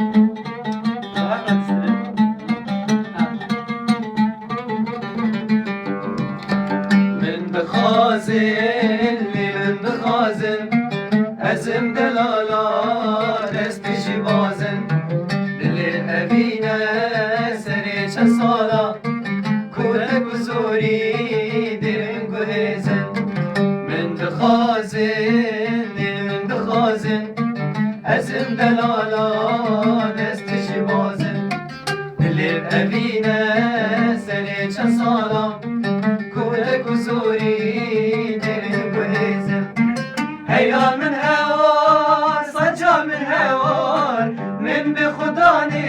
من بخازن من بخازن ازم دلالا دستشی بازن دل ابینه سری چه سالا کوره گذوری دلم گهزن من بخازن من بخازن ازم دلالا دستشی بازن دل ابینه سری چه سالا کوره گذوری دلم گهزن هیال من هوار صجا من هوار من بخداني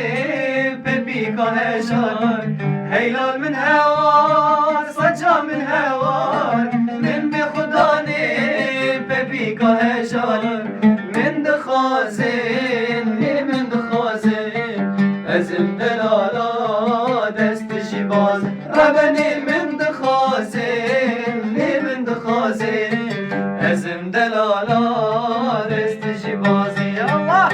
ببيك هشار هيلال من هوار صجا من هوار من بخداني ببيك هشار من دخازن من دخازن ازم دلالا دستشي باز ربني من دخازن من دخازن ازم دلالا دستشي باز يا الله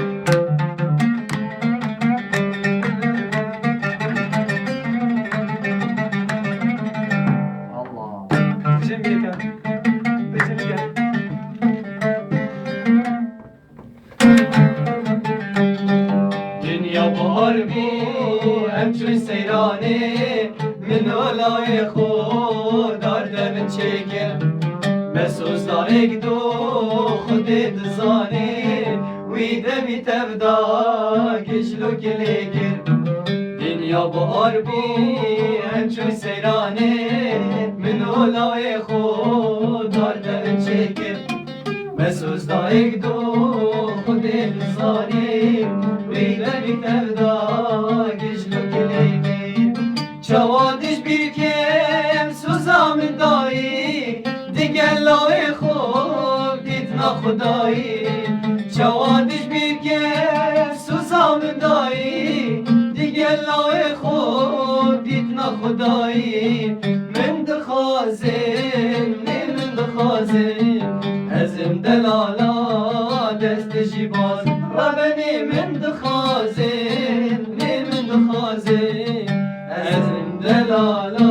دنیا بار بو همچون سیرانه من اولای خود دارده من چکر مسوز دارک دو خود دزانه ویده می تبدا گشلو کلیگر دنیا بار بو همچون سیرانه من اولای خود دارده من چکر مسوز دارک دو خود دزانه ویده می تبدا گشلو کلیگر چوادش bir kem suzamın dayı دیگر لای خوب دید نا خدایی چوادش bir kem suzamın dayı دیگر لای خوب دید نا خدایی من دخازن من دخازن ازم دلالا دستشی باز ربنی من دخازن من دخازن ازم دلالا